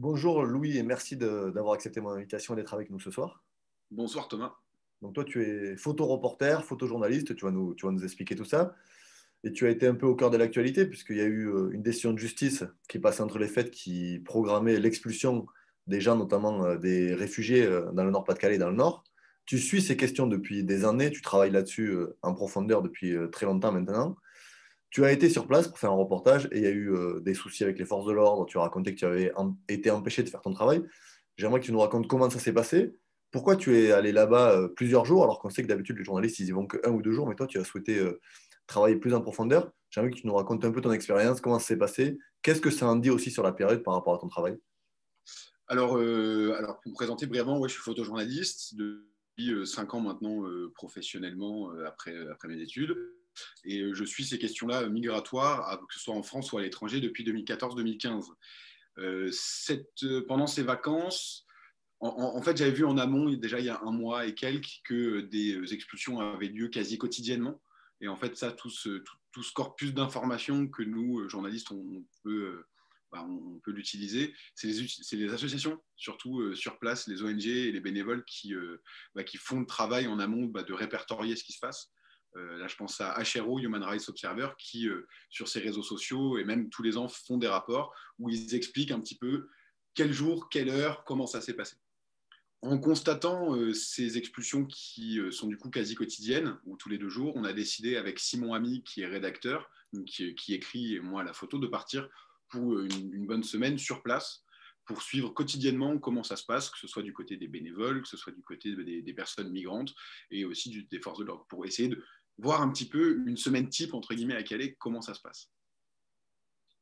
Bonjour Louis et merci d'avoir accepté mon invitation et d'être avec nous ce soir. Bonsoir Thomas. Donc toi tu es photoreporter, photojournaliste, tu vas nous expliquer tout ça. Et tu as été un peu au cœur de l'actualité puisqu'il y a eu une décision de justice qui passe entre les fêtes qui programmait l'expulsion des gens, notamment des réfugiés dans le Nord-Pas-de-Calais et dans le Nord. Tu suis ces questions depuis des années, tu travailles là-dessus en profondeur depuis très longtemps maintenant. Tu as été sur place pour faire un reportage et il y a eu des soucis avec les forces de l'ordre. Tu as raconté que tu avais été empêché de faire ton travail. J'aimerais que tu nous racontes comment ça s'est passé. Pourquoi tu es allé là-bas plusieurs jours alors qu'on sait que d'habitude les journalistes ils y vont que un ou deux jours, mais toi tu as souhaité travailler plus en profondeur. J'aimerais que tu nous racontes un peu ton expérience, comment ça s'est passé, qu'est-ce que ça en dit aussi sur la période par rapport à ton travail. Alors, pour me présenter brièvement, ouais, je suis photojournaliste depuis 5 ans maintenant professionnellement après mes études. Et je suis ces questions-là migratoires, que ce soit en France ou à l'étranger, depuis 2014-2015. Pendant ces vacances, en fait, j'avais vu en amont, déjà il y a un mois et quelques, que des expulsions avaient lieu quasi quotidiennement. Et en fait, ça, tout ce corpus d'informations que nous, journalistes, on peut l'utiliser. C'est les associations, surtout sur place, les ONG et les bénévoles qui font le travail en amont de répertorier ce qui se passe. Là, je pense à HRO, Human Rights Observer, qui, sur ses réseaux sociaux et même tous les ans, font des rapports où ils expliquent un petit peu quel jour, quelle heure, comment ça s'est passé. En constatant ces expulsions qui sont du coup quasi quotidiennes, ou tous les 2 jours, on a décidé avec Simon Ami, qui est rédacteur, qui écrit et moi la photo, de partir pour une bonne semaine sur place pour suivre quotidiennement comment ça se passe, que ce soit du côté des bénévoles, que ce soit du côté des personnes migrantes et aussi des forces de l'ordre, pour essayer de voir un petit peu une semaine type, entre guillemets, à Calais, comment ça se passe.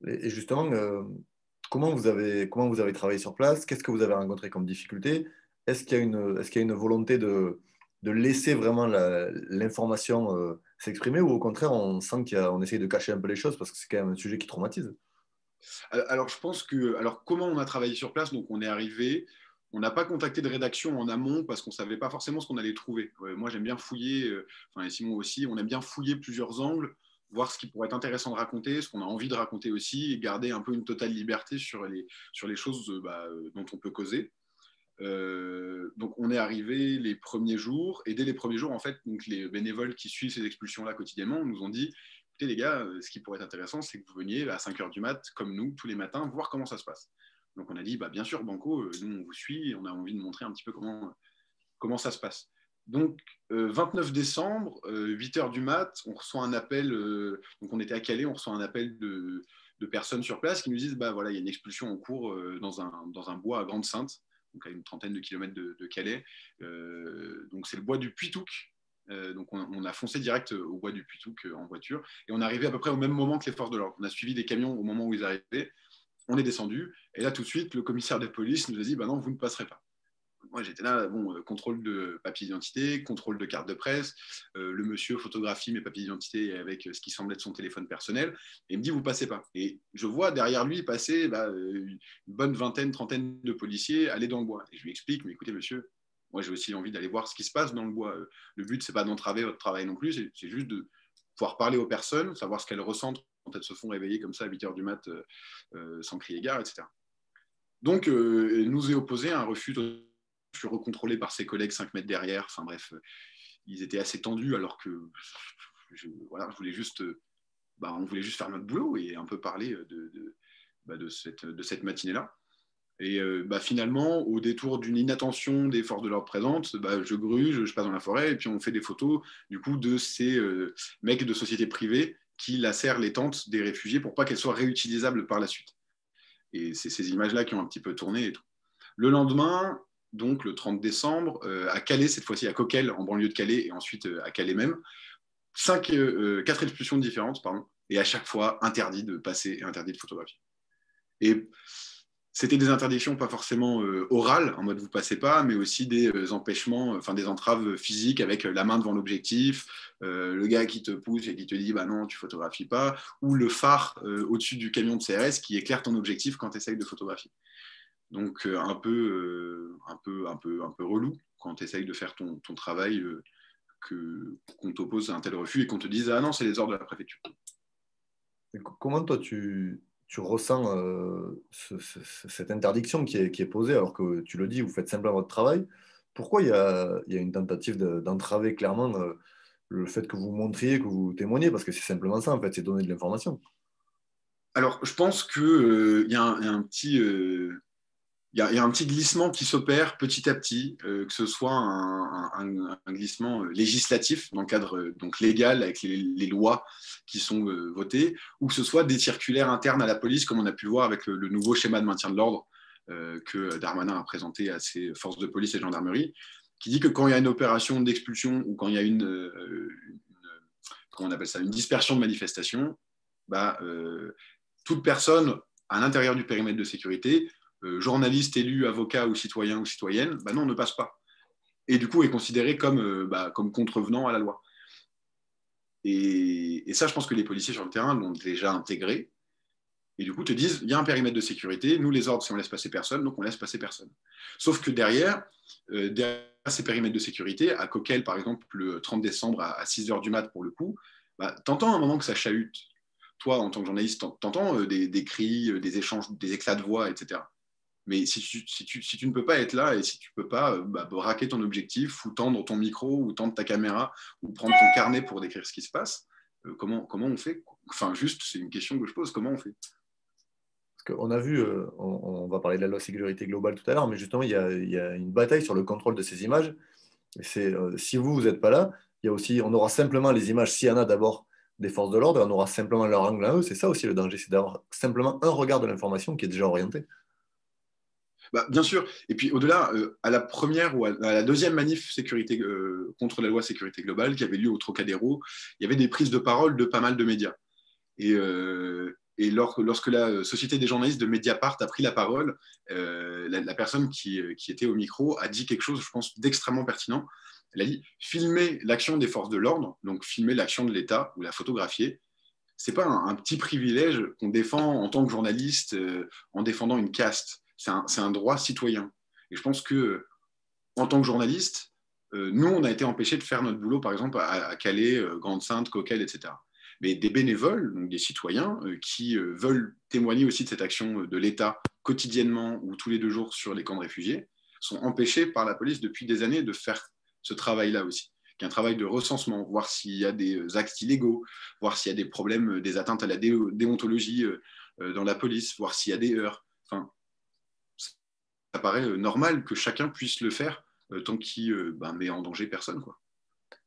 Et justement, comment vous avez travaillé sur place? Qu'est-ce que vous avez rencontré comme difficulté? Est-ce qu'il y a une volonté de laisser vraiment l'information s'exprimer ou au contraire, on sent qu'on essaye de cacher un peu les choses parce que c'est quand même un sujet qui traumatise? Alors, je pense que. Alors, comment on a travaillé sur place? Donc, on est arrivé. On n'a pas contacté de rédaction en amont parce qu'on ne savait pas forcément ce qu'on allait trouver. Moi, j'aime bien fouiller, enfin, et Simon aussi, on aime bien fouiller plusieurs angles, voir ce qui pourrait être intéressant de raconter, ce qu'on a envie de raconter aussi, et garder un peu une totale liberté sur les choses dont on peut causer. Donc, on est arrivé les premiers jours, et dès les premiers jours, en fait, donc, les bénévoles qui suivent ces expulsions-là quotidiennement nous ont dit: écoutez, les gars, ce qui pourrait être intéressant, c'est que vous veniez à 5 heures du mat, comme nous, tous les matins, voir comment ça se passe. Donc, on a dit: bien sûr, Banco, nous, on vous suit, et on a envie de montrer un petit peu comment ça se passe. Donc, 29 décembre, 8 heures du mat, on reçoit un appel, donc on était à Calais, on reçoit un appel de personnes sur place qui nous disent: voilà, il y a une expulsion en cours dans un bois à Grande-Sainte, donc à une trentaine de kilomètres de Calais. Donc c'est le bois du Puitouk. Donc on a foncé direct au bois du Puitouk en voiture, et on est arrivé à peu près au même moment que les forces de l'ordre. On a suivi des camions au moment où ils arrivaient, on est descendu, et là tout de suite le commissaire de police nous a dit: non, vous ne passerez pas. Moi j'étais là, contrôle de papier d'identité, contrôle de carte de presse, le monsieur photographie mes papiers d'identité avec ce qui semble être son téléphone personnel, et il me dit: vous passez pas. Et je vois derrière lui passer une bonne vingtaine, trentaine de policiers aller dans le bois. Et je lui explique: mais écoutez monsieur, moi j'ai aussi envie d'aller voir ce qui se passe dans le bois. Le but c'est pas d'entraver votre travail non plus, c'est juste de pouvoir parler aux personnes, savoir ce qu'elles ressentent quand elles se font réveiller comme ça à 8 heures du mat sans crier gare, etc. Donc, nous est opposé un refus. Je suis recontrôlé par ses collègues 5 mètres derrière. Enfin bref, ils étaient assez tendus alors que voilà, je voulais juste, on voulait juste faire notre boulot et un peu parler de cette matinée-là. Et finalement, au détour d'une inattention des forces de l'ordre présentes, je gruge, je passe dans la forêt et puis on fait des photos du coup de ces mecs de sociétés privées qui lacèrent les tentes des réfugiés pour pas qu'elles soient réutilisables par la suite. Et c'est ces images-là qui ont un petit peu tourné et tout. Le lendemain, donc le 30 décembre, à Calais, cette fois-ci à Coquelles, en banlieue de Calais, et ensuite à Calais même, 4 expulsions différentes, pardon, et à chaque fois interdit de passer et interdit de photographier. Et c'était des interdictions pas forcément orales, en mode vous passez pas, mais aussi des empêchements, enfin des entraves physiques avec la main devant l'objectif, le gars qui te pousse et qui te dit non, tu photographies pas, ou le phare au-dessus du camion de CRS qui éclaire ton objectif quand tu essayes de photographier. Donc un peu relou quand tu essayes de faire ton travail, qu'on t'oppose à un tel refus et qu'on te dise: ah non, c'est les ordres de la préfecture. Comment toi, tu tu ressens cette interdiction qui est posée, alors que tu le dis, vous faites simplement votre travail. Pourquoi il y a une tentative d'entraver clairement le fait que vous montriez, que vous témoignez? Parce que c'est simplement ça, en fait, c'est donner de l'information. Alors, je pense qu'il y a un petit, il y a un petit glissement qui s'opère petit à petit, que ce soit un glissement législatif dans le cadre donc légal avec les lois qui sont votées, ou que ce soit des circulaires internes à la police, comme on a pu le voir avec le nouveau schéma de maintien de l'ordre que Darmanin a présenté à ses forces de police et de gendarmerie, qui dit que quand il y a une opération d'expulsion ou quand il y a comment on appelle ça, une dispersion de manifestation, bah, toute personne à l'intérieur du périmètre de sécurité, journaliste, élu, avocat ou citoyen ou citoyenne, bah non, ne passe pas. Et du coup, est considéré comme contrevenant à la loi. Et ça, je pense que les policiers sur le terrain l'ont déjà intégré. Et du coup, te disent, il y a un périmètre de sécurité, nous, les ordres, si on laisse passer personne, donc on laisse passer personne. Sauf que derrière ces périmètres de sécurité, à Coquel, par exemple, le 30 décembre à 6 heures du mat, pour le coup, bah, t'entends un moment que ça chahute. Toi, en tant que journaliste, t'entends des cris, des échanges, des éclats de voix, etc. Mais si tu ne peux pas être là et si tu ne peux pas braquer ton objectif ou tendre ton micro ou tendre ta caméra ou prendre ton carnet pour décrire ce qui se passe, comment on fait? Enfin, juste, c'est une question que je pose, comment on fait? Parce qu'on a vu, on va parler de la loi sécurité globale tout à l'heure, mais justement, il y a une bataille sur le contrôle de ces images. Et c'est, si vous n'êtes pas là, il y a aussi, on aura simplement les images, s'il y en a d'abord des forces de l'ordre, et on aura simplement leur angle à eux. C'est ça aussi le danger, c'est d'avoir simplement un regard de l'information qui est déjà orienté. Bah, bien sûr. Et puis au-delà, à la première ou à la deuxième manif sécurité, contre la loi sécurité globale qui avait lieu au Trocadéro, il y avait des prises de parole de pas mal de médias. Et lorsque la Société des journalistes de Mediapart a pris la parole, la personne qui était au micro a dit quelque chose, je pense, d'extrêmement pertinent. Elle a dit filmer l'action des forces de l'ordre, donc filmer l'action de l'État ou la photographier, c'est pas un petit privilège qu'on défend en tant que journaliste en défendant une caste. C'est un droit citoyen. Et je pense que en tant que journaliste, nous, on a été empêchés de faire notre boulot, par exemple, à Calais, Grande-Sainte, Coquel, etc. Mais des bénévoles, donc des citoyens, qui veulent témoigner aussi de cette action de l'État quotidiennement ou tous les 2 jours sur les camps de réfugiés, sont empêchés par la police depuis des années de faire ce travail-là aussi, qui est un travail de recensement, voir s'il y a des actes illégaux, voir s'il y a des problèmes, des atteintes à la déontologie dans la police, voir s'il y a des heurts. Enfin, ça paraît normal que chacun puisse le faire tant qu'il met en danger personne, quoi.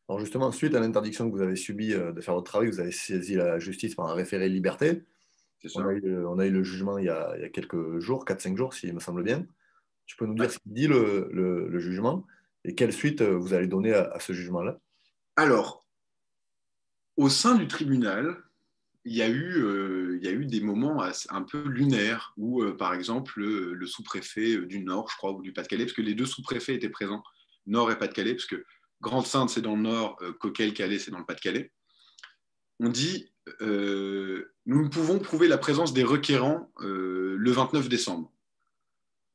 Alors justement, suite à l'interdiction que vous avez subie de faire votre travail, vous avez saisi la justice par un référé liberté. C'est ça. On a eu le jugement il y a quelques jours, 4 5 jours, s'il me semble bien. Tu peux nous dire Ouais. ce qu'il dit le jugement et quelle suite vous allez donner à ce jugement-là? Alors, au sein du tribunal, il y a eu des moments un peu lunaires où, par exemple, le sous-préfet du Nord, je crois, ou du Pas-de-Calais, parce que les deux sous-préfets étaient présents, Nord et Pas-de-Calais, parce que Grande-Sainte, c'est dans le Nord, Coquel-Calais, c'est dans le Pas-de-Calais. On dit nous ne pouvons prouver la présence des requérants le 29 décembre.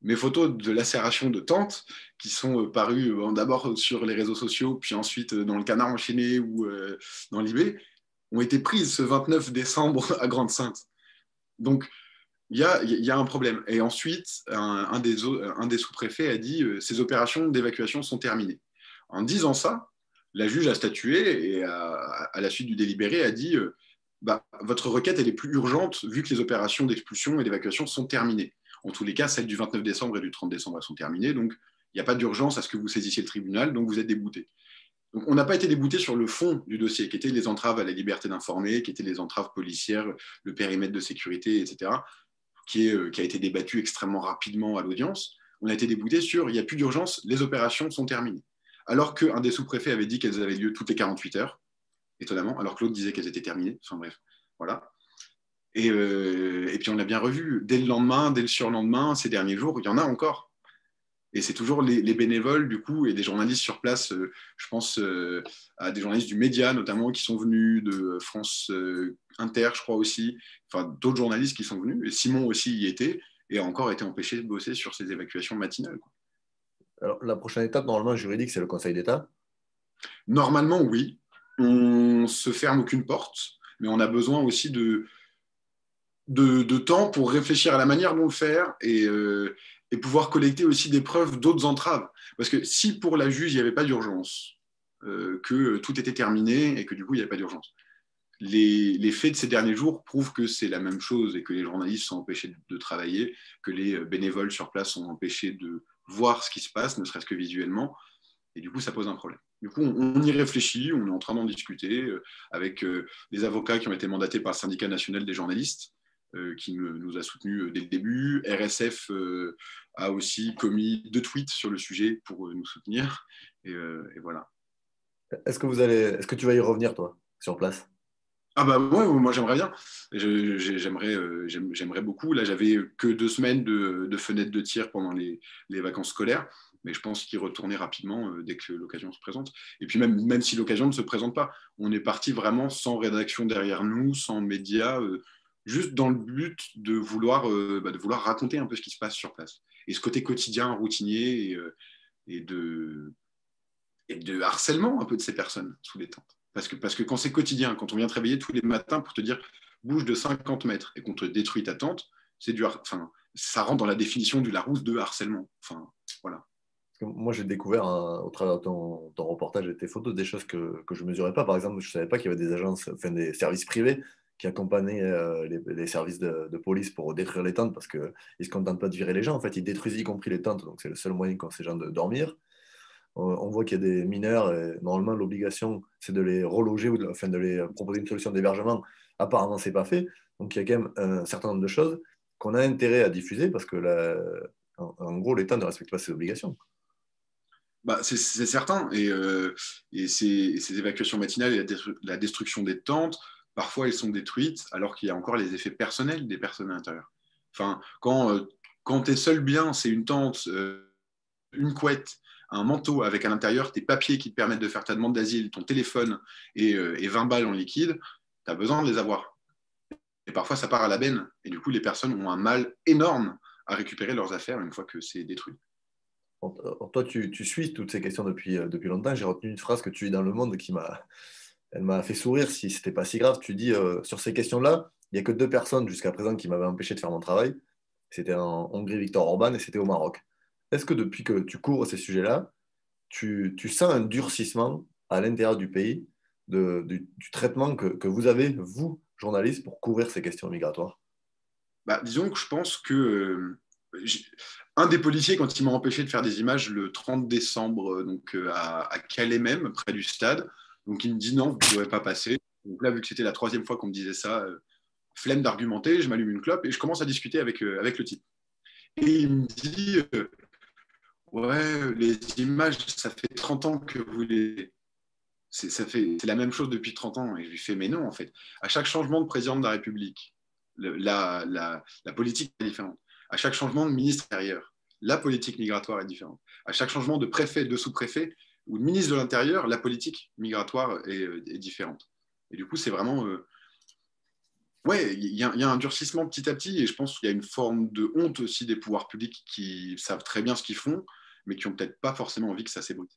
Mes photos de lacération de tentes, qui sont parues d'abord sur les réseaux sociaux, puis ensuite dans le Canard enchaîné ou dans l'IB, ont été prises ce 29 décembre à Grande-Sainte. Donc, il y a un problème. Et ensuite, un des sous-préfets a dit ces opérations d'évacuation sont terminées. En disant ça, la juge a statué et à la suite du délibéré a dit votre requête elle est plus urgente vu que les opérations d'expulsion et d'évacuation sont terminées. En tous les cas, celles du 29 décembre et du 30 décembre elles sont terminées, donc il n'y a pas d'urgence à ce que vous saisissiez le tribunal, donc vous êtes débouté. Donc, on n'a pas été débouté sur le fond du dossier, qui étaient les entraves à la liberté d'informer, qui étaient les entraves policières, le périmètre de sécurité, etc., qui a été débattu extrêmement rapidement à l'audience. On a été débouté sur il n'y a plus d'urgence, les opérations sont terminées. Alors qu'un des sous-préfets avait dit qu'elles avaient lieu toutes les 48 heures, étonnamment, alors que l'autre disait qu'elles étaient terminées. Enfin bref, voilà. Et puis on a bien revu, dès le lendemain, dès le surlendemain, ces derniers jours, il y en a encore. Et c'est toujours les bénévoles, du coup, et des journalistes sur place. Je pense à des journalistes du Média, notamment, qui sont venus, de France Inter, je crois aussi. Enfin, d'autres journalistes qui sont venus. Et Simon aussi y était, et a encore été empêché de bosser sur ces évacuations matinales, quoi. Alors, la prochaine étape, normalement, juridique, c'est le Conseil d'État. Normalement, oui. On se ferme aucune porte, mais on a besoin aussi de temps pour réfléchir à la manière dont le faire et pouvoir collecter aussi des preuves d'autres entraves. Parce que si pour la juge, il n'y avait pas d'urgence, que tout était terminé et que du coup, il n'y avait pas d'urgence, les faits de ces derniers jours prouvent que c'est la même chose et que les journalistes sont empêchés de travailler, que les bénévoles sur place sont empêchés de voir ce qui se passe, ne serait-ce que visuellement. Et du coup, ça pose un problème. Du coup, on y réfléchit, on est en train d'en discuter avec des avocats qui ont été mandatés par le syndicat national des journalistes, qui nous a soutenus dès le début. RSF a aussi commis 2 tweets sur le sujet pour nous soutenir. Et voilà. Est-ce que tu vas y revenir, toi, sur place? Ah bah ouais, moi j'aimerais bien. J'aimerais beaucoup. Là, j'avais que 2 semaines de fenêtre de tir pendant les vacances scolaires, mais je pense qu'il retourner rapidement dès que l'occasion se présente. Et puis même si l'occasion ne se présente pas, on est parti vraiment sans rédaction derrière nous, sans médias, juste dans le but de vouloir raconter un peu ce qui se passe sur place. Et ce côté quotidien, routinier et de harcèlement un peu de ces personnes sous les tentes. Parce que quand c'est quotidien, quand on vient te réveiller tous les matins pour te dire bouge de 50 mètres et qu'on te détruit ta tente, c'est enfin, ça rentre dans la définition du Larousse de harcèlement. Enfin, voilà. Moi, j'ai découvert au travers de ton reportage et tes photos des choses que je ne mesurais pas. Par exemple, je ne savais pas qu'il y avait des agences, enfin des services privés qui accompagnaient les services de police pour détruire les tentes parce qu'ils ne se contentent pas de virer les gens. En fait, ils détruisent y compris les tentes. Donc, c'est le seul moyen qu'ont ces gens de dormir. On voit qu'il y a des mineurs et normalement, l'obligation, c'est de les reloger ou enfin, de les proposer une solution d'hébergement. Apparemment, ce n'est pas fait. Donc, il y a quand même un certain nombre de choses qu'on a intérêt à diffuser parce que, en gros, l'État ne respecte pas ses obligations. Bah, c'est certain. Et ces évacuations matinales et la destruction des tentes, parfois elles sont détruites alors qu'il y a encore les effets personnels des personnes à l'intérieur. Enfin, quand tes seuls biens, c'est une tente, une couette, un manteau avec à l'intérieur tes papiers qui te permettent de faire ta demande d'asile, ton téléphone et 20 balles en liquide, tu as besoin de les avoir. Et parfois, ça part à la benne. Et du coup, les personnes ont un mal énorme à récupérer leurs affaires une fois que c'est détruit. Toi, tu suis toutes ces questions depuis longtemps. J'ai retenu une phrase que tu dis dans Le Monde elle m'a fait sourire si c'était pas si grave. Tu dis sur ces questions-là, il n'y a que 2 personnes jusqu'à présent qui m'avaient empêché de faire mon travail. C'était en Hongrie Viktor Orban et c'était au Maroc. Est-ce que depuis que tu couvres ces sujets-là, tu sens un durcissement à l'intérieur du pays du traitement que vous avez, vous, journalistes, pour couvrir ces questions migratoires? Bah, disons que je pense que un des policiers, quand il m'a empêché de faire des images le 30 décembre, à Calais même, près du stade, donc il me dit non, vous ne pourrez pas passer. Donc là, vu que c'était la 3e fois qu'on me disait ça, flemme d'argumenter, je m'allume une clope et je commence à discuter avec le type. Et il me dit ouais, les images, ça fait 30 ans que vous les. C'est la même chose depuis 30 ans. Et je lui fais mais non, en fait. À chaque changement de président de la République, la politique est différente. À chaque changement de ministre intérieur, la politique migratoire est différente. À chaque changement de préfet, de sous-préfet ou de ministre de l'Intérieur, la politique migratoire est différente. Et du coup, c'est vraiment. Ouais, il y a un durcissement petit à petit et je pense qu'il y a une forme de honte aussi des pouvoirs publics qui savent très bien ce qu'ils font, mais qui n'ont peut-être pas forcément envie que ça s'ébruite.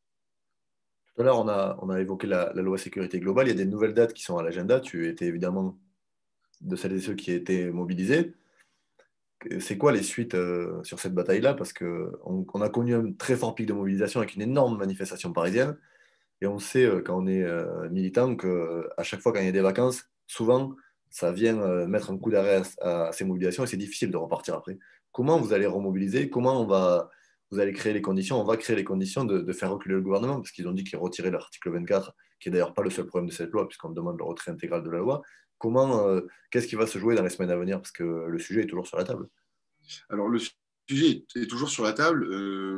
Tout à l'heure, on a évoqué la loi sécurité globale. Il y a des nouvelles dates qui sont à l'agenda. Tu étais évidemment de celles et ceux qui étaient mobilisés. C'est quoi les suites sur cette bataille-là? Parce qu'on a connu un très fort pic de mobilisation avec une énorme manifestation parisienne. Et on sait, quand on est militant, qu'à chaque fois, quand il y a des vacances, souvent, ça vient mettre un coup d'arrêt à ces mobilisations et c'est difficile de repartir après. Comment vous allez remobiliser? Vous allez créer les conditions? On va créer les conditions de faire reculer le gouvernement parce qu'ils ont dit qu'ils retiraient l'article 24, qui n'est d'ailleurs pas le seul problème de cette loi, puisqu'on demande le retrait intégral de la loi. Qu'est-ce qui va se jouer dans les semaines à venir? Parce que le sujet est toujours sur la table. Alors, le sujet est toujours sur la table.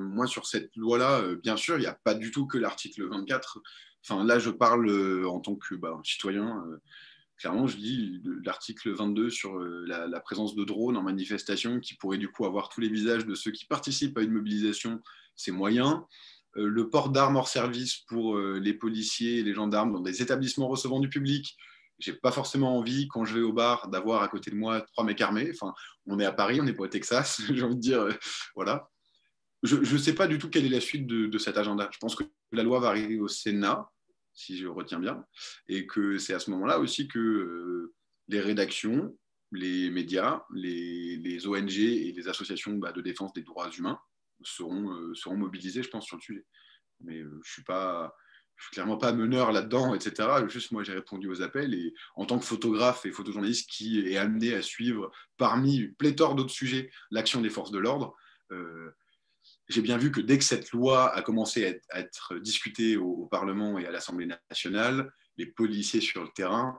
Moi, sur cette loi-là, bien sûr, il n'y a pas du tout que l'article 24. Enfin, là, je parle en tant que citoyen. Clairement, je dis l'article 22 sur la présence de drones en manifestation qui pourrait du coup avoir tous les visages de ceux qui participent à une mobilisation, c'est moyen. Le port d'armes hors service pour les policiers et les gendarmes dans des établissements recevant du public. J'ai pas forcément envie, quand je vais au bar, d'avoir à côté de moi 3 mecs armés. Enfin, on est à Paris, on n'est pas au Texas, j'ai envie de dire, voilà. Je ne sais pas du tout quelle est la suite de cet agenda. Je pense que la loi va arriver au Sénat, si je retiens bien, et que c'est à ce moment-là aussi que les rédactions, les médias, les ONG et les associations de défense des droits humains seront mobilisés, je pense, sur le sujet. Mais je suis clairement pas meneur là-dedans, etc. Juste, moi, j'ai répondu aux appels et en tant que photographe et photojournaliste qui est amené à suivre parmi pléthore d'autres sujets l'action des forces de l'ordre, j'ai bien vu que dès que cette loi a commencé à être discutée au Parlement et à l'Assemblée nationale, les policiers sur le terrain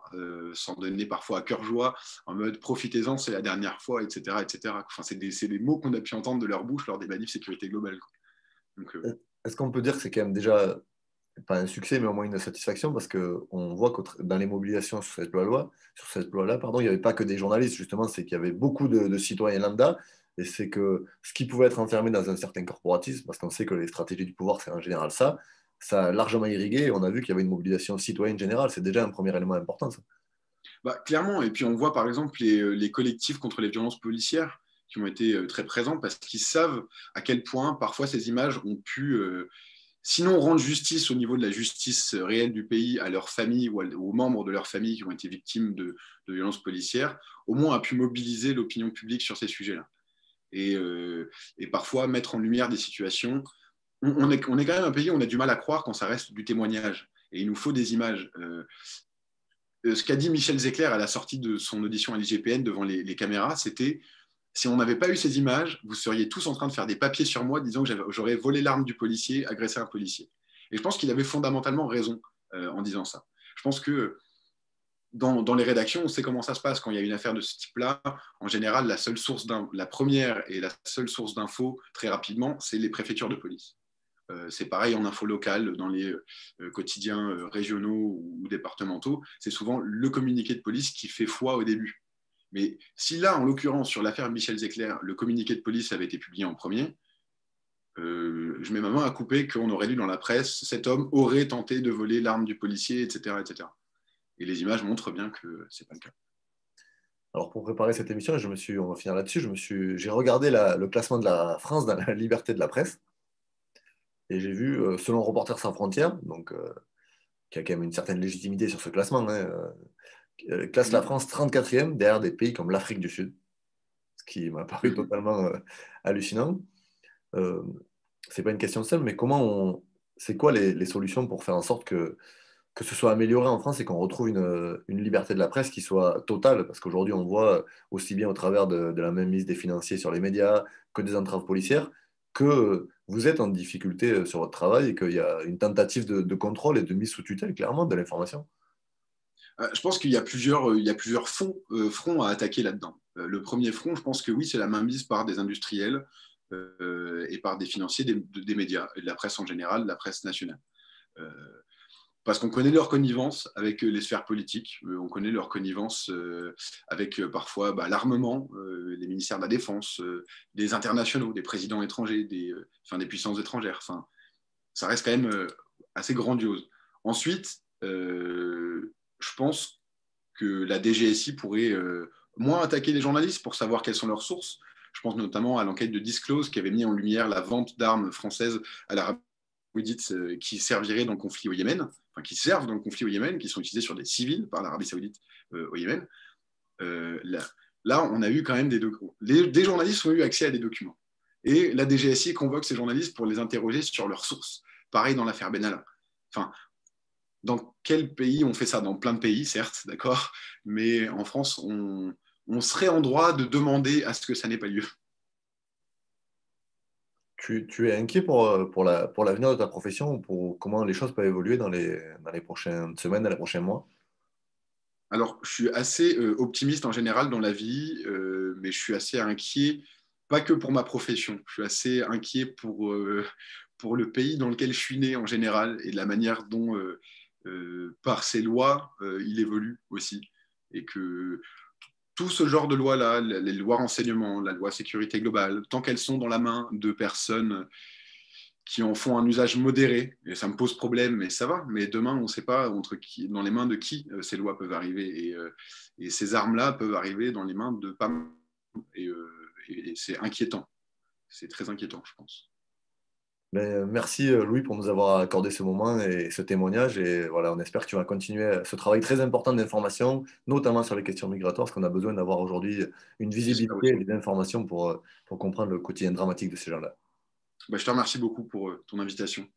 s'en donnaient parfois à cœur joie, en mode profitez-en, c'est la dernière fois, etc. etc. Enfin, c'est des mots qu'on a pu entendre de leur bouche lors des manifs sécurité globale, quoi. Donc, Est-ce qu'on peut dire que c'est quand même déjà, pas un succès, mais au moins une satisfaction, parce qu'on voit que dans les mobilisations sur cette loi-là, pardon, il n'y avait pas que des journalistes, justement, c'est qu'il y avait beaucoup de citoyens lambda, et c'est que ce qui pouvait être enfermé dans un certain corporatisme, parce qu'on sait que les stratégies du pouvoir, c'est en général ça, ça a largement irrigué, et on a vu qu'il y avait une mobilisation citoyenne générale, c'est déjà un premier élément important, ça. clairement, et puis on voit par exemple les collectifs contre les violences policières qui ont été très présents parce qu'ils savent à quel point parfois ces images ont pu sinon rendre justice au niveau de la justice réelle du pays à leurs familles ou aux membres de leurs familles qui ont été victimes de violences policières, au moins a pu mobiliser l'opinion publique sur ces sujets-là. Et parfois mettre en lumière des situations. On est quand même un pays où on a du mal à croire quand ça reste du témoignage. Et il nous faut des images. Ce qu'a dit Michel Zecler à la sortie de son audition à l'IGPN devant les caméras, c'était si on n'avait pas eu ces images, vous seriez tous en train de faire des papiers sur moi disant que j'aurais volé l'arme du policier, agressé un policier. Et je pense qu'il avait fondamentalement raison en disant ça. Je pense que dans les rédactions, on sait comment ça se passe quand il y a une affaire de ce type-là. En général, la première et la seule source d'infos, très rapidement, c'est les préfectures de police. C'est pareil en info locale, dans les quotidiens régionaux ou départementaux. C'est souvent le communiqué de police qui fait foi au début. Mais si là, en l'occurrence, sur l'affaire Michel Zecler, le communiqué de police avait été publié en premier, je mets ma main à couper qu'on aurait lu dans la presse, cet homme aurait tenté de voler l'arme du policier, etc., etc. Et les images montrent bien que ce n'est pas le cas. Alors, pour préparer cette émission, on va finir là-dessus, j'ai regardé le classement de la France dans la liberté de la presse, et j'ai vu, selon Reporters sans frontières, donc, qui a quand même une certaine légitimité sur ce classement, hein, classe la France 34e derrière des pays comme l'Afrique du Sud, ce qui m'a paru totalement hallucinant. Euh, c'est pas une question simple, mais c'est quoi les solutions pour faire en sorte que ce soit amélioré en France et qu'on retrouve une liberté de la presse qui soit totale? Parce qu'aujourd'hui, on voit aussi bien au travers de la mainmise des financiers sur les médias que des entraves policières, que vous êtes en difficulté sur votre travail et qu'il y a une tentative de contrôle et de mise sous tutelle, clairement, de l'information. Je pense qu'il y a plusieurs fronts à attaquer là-dedans. Le premier front, je pense que oui, c'est la mainmise par des industriels et par des financiers des médias, et de la presse en général, de la presse nationale. Euh, Parce qu'on connaît leur connivence avec les sphères politiques, on connaît leur connivence avec parfois l'armement, les ministères de la Défense, des internationaux, des présidents étrangers, des puissances étrangères. Enfin, ça reste quand même assez grandiose. Ensuite, je pense que la DGSI pourrait moins attaquer les journalistes pour savoir quelles sont leurs sources. Je pense notamment à l'enquête de Disclose qui avait mis en lumière la vente d'armes françaises à l'Arabie Saoudite qui serviraient dans le conflit au Yémen, enfin qui servent dans le conflit au Yémen, qui sont utilisées sur des civils par l'Arabie Saoudite au Yémen. Là, on a eu quand même des journalistes ont eu accès à des documents. Et la DGSI convoque ces journalistes pour les interroger sur leurs sources. Pareil dans l'affaire Benalla. Enfin, dans quel pays on fait ça? Dans plein de pays, certes, d'accord, mais en France, on serait en droit de demander à ce que ça n'ait pas lieu. Tu es inquiet pour l'avenir de ta profession ou pour comment les choses peuvent évoluer dans les prochaines semaines, dans les prochains mois? Alors, je suis assez optimiste en général dans la vie, mais je suis assez inquiet, pas que pour ma profession, je suis assez inquiet pour le pays dans lequel je suis né en général et de la manière dont, par ses lois, il évolue aussi. Et que tout ce genre de lois-là, les lois renseignement, la loi sécurité globale, tant qu'elles sont dans la main de personnes qui en font un usage modéré, et ça me pose problème, mais ça va. Mais demain, on ne sait pas dans les mains de qui ces lois peuvent arriver. Et ces armes-là peuvent arriver dans les mains de pas mal. Et, et c'est inquiétant. C'est très inquiétant, je pense. Mais merci Louis pour nous avoir accordé ce moment et ce témoignage. Et voilà, on espère que tu vas continuer ce travail très important d'information, notamment sur les questions migratoires, parce qu'on a besoin d'avoir aujourd'hui une J'espère visibilité aussi. et des informations pour comprendre le quotidien dramatique de ces gens-là. Bah, je te remercie beaucoup pour ton invitation.